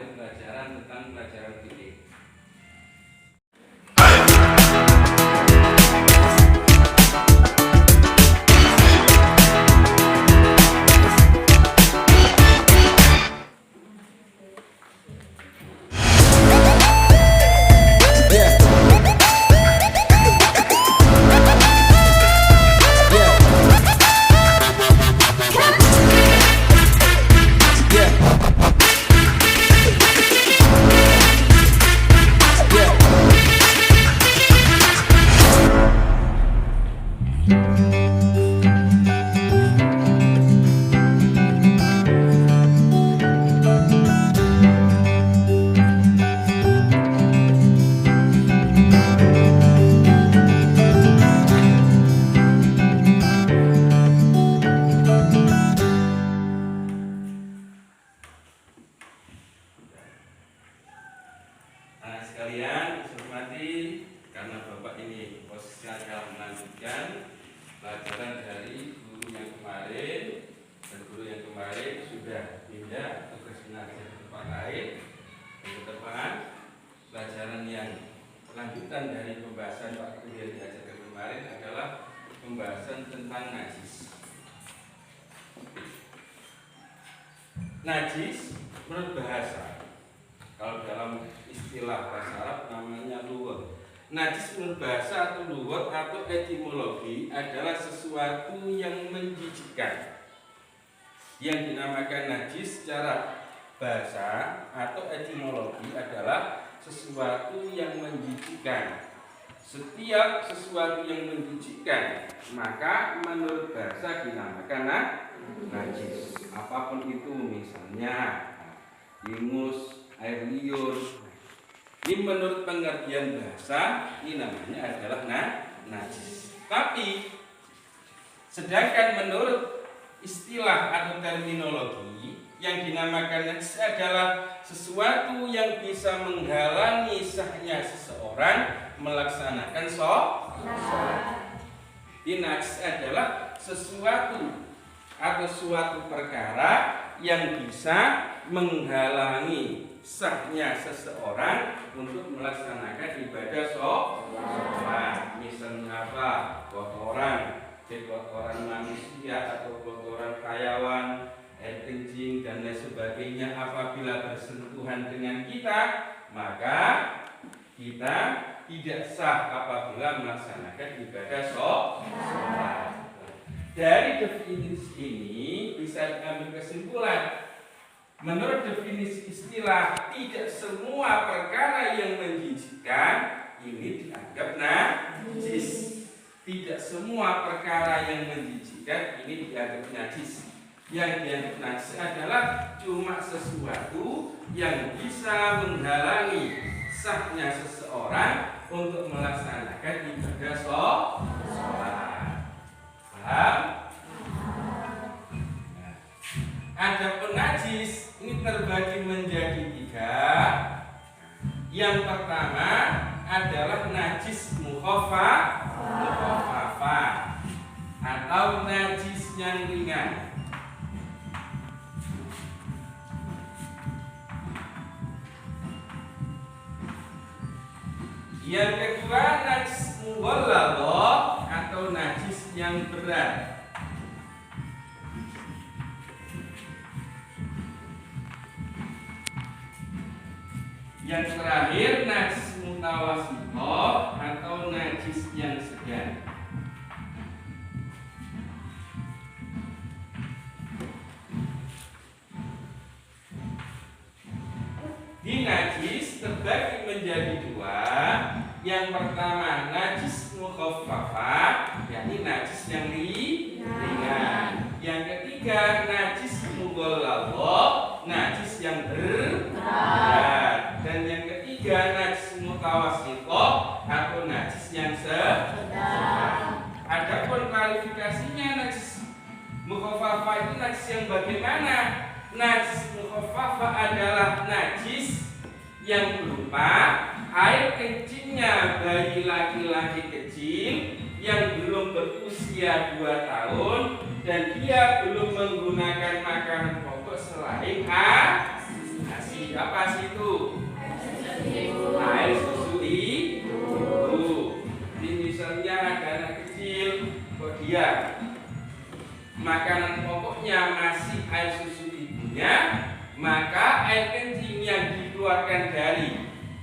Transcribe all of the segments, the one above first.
oleh pelajaran tentang pelajaran fikih. Sekalian, saya hormati, karena Bapak ini posisinya adalah melanjutkan pelajaran dari guru yang kemarin, dan guru yang kemarin sudah pindah tugas mengajar ke tempat lain. Dan ke depan, pelajaran yang lanjutan dari pembahasan Pak Guru yang diajarkan kemarin adalah pembahasan tentang najis. Najis menurut bahasa, kalau dalam istilah bahasa Arab namanya luwat. Najis menurut bahasa atau luwat atau etimologi adalah sesuatu yang menjijikkan. Yang dinamakan najis secara bahasa atau etimologi adalah sesuatu yang menjijikkan. Setiap sesuatu yang menjijikkan maka menurut bahasa dinamakan najis. Apapun itu, misalnya ingus, air liur. Ini menurut pengertian bahasa ini namanya adalah najis. Tapi sedangkan menurut istilah atau terminologi yang dinamakan najis adalah sesuatu yang bisa menghalangi sahnya seseorang melaksanakan sholat. Ini najis adalah sesuatu atau suatu perkara yang bisa menghalangi sahnya seseorang untuk melaksanakan ibadah sholat. Misalnya apa? Kotoran, kotoran manusia atau kotoran hayawan, air kencing dan lain sebagainya apabila bersentuhan dengan kita, maka kita tidak sah apabila melaksanakan ibadah sholat. Dari definisi ini bisa diambil kesimpulan, menurut definisi istilah, tidak semua perkara yang menjijikkan ini dianggap najis. Tidak semua perkara yang menjijikkan ini dianggap najis. Yang dianggap najis adalah cuma sesuatu yang bisa menghalangi sahnya seseorang untuk melaksanakan ibadah sholat. Paham? Adapun najis ini terbagi menjadi 3. Yang pertama adalah najis mukhafafah atau najis yang ringan. Yang kedua najis mughalladhah atau najis yang berat. Yang terakhir najis mutawassithah atau najis yang sedang. Di najis terbagi menjadi 2. Yang pertama najis mukhaffafah, yakni najis yang ringan. Yang ketiga najis mughalladhah, najis yang berat. Dan yang ketiga najis mutawassithah atau najis yang sedang. Adapun klarifikasinya najis mukhaffafah itu najis yang bagaimana? Najis mukhaffafah adalah najis yang berupa air kencingnya bayi laki-laki kecil yang belum berusia 2 tahun dan dia belum menggunakan makanan pokok selain ASI. apa sih itu? Air susu ibu. Ini misalnya ada anak kecil, kok dia makanan pokoknya masih air susu ibunya, maka air kencing yang dikeluarkan dari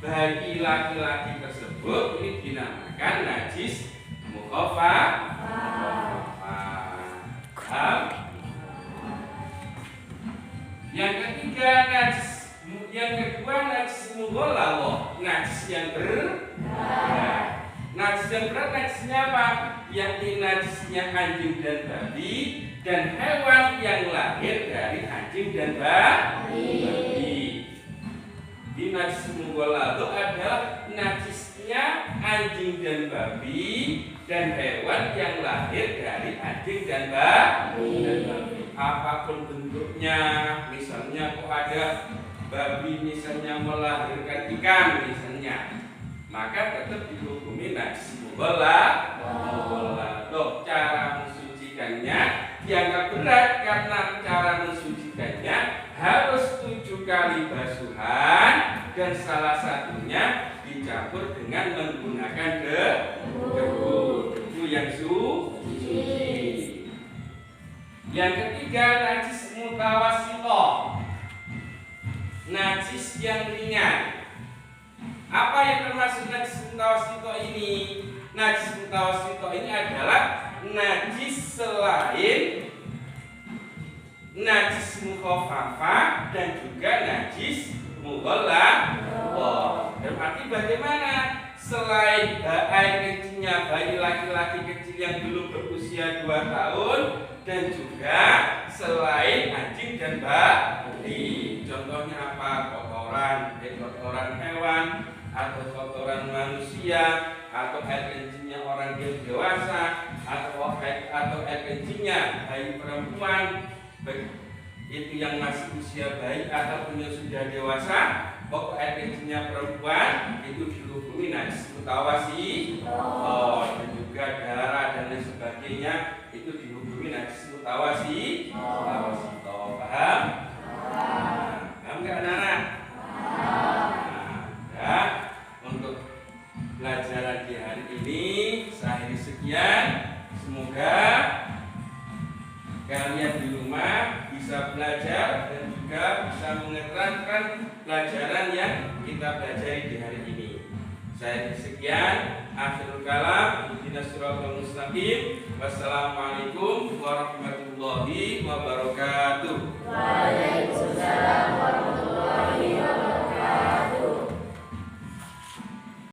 bayi laki-laki tersebut ini dinamakan najis mukhafaf. Yang ketiga yang kedua najis mughalladhah, najis yang berat. Najis yang berat najisnya apa? Yakni najisnya anjing dan babi dan hewan yang lahir dari anjing dan babi. Di najis mughalladhah adalah najisnya anjing dan babi dan hewan yang lahir dari anjing dan babi. Apapun bentuknya, misalnya kok ada babi misalnya melahirkan ikan misalnya, maka tetap dihukumi najis mughalladhah. Cara mensucikannya dianggap berat karena cara mensucikannya harus 7 kali basuhan dan salah satunya dicampur dengan menggunakan debu yang suci. Yang ketiga najis mutawassithah, najis yang ringan. Apa yang termasuk najis mutawassithah ini? Najis mutawassithah ini adalah najis selain najis mukhafafah dan juga najis mughalladhah. Berarti bagaimana? Selain air kencingnya bayi laki-laki kecil yang belum berusia 2 tahun dan juga selain anjing dan babi. Contohnya apa? Kotoran hewan atau kotoran manusia atau air kencingnya orang dewasa atau air kencingnya bayi perempuan, itu yang masih usia bayi ataupun yang sudah dewasa. Pokok air kencingnya perempuan itu dihukumi najis mutawassithah, dan juga darah dan lain sebagainya itu dihukumi najis mutawassithah. Paham? Paham nggak anak-anak? Nah, untuk pelajaran di hari ini saya akhiri sekian. Semoga kalian di rumah bisa belajar dan juga bisa menerapkan pelajaran yang kita pelajari di hari ini. Saya sekian, akhirul kalam, ihdinas siratal mustaqim. Wassalamualaikum warahmatullahi wabarakatuh.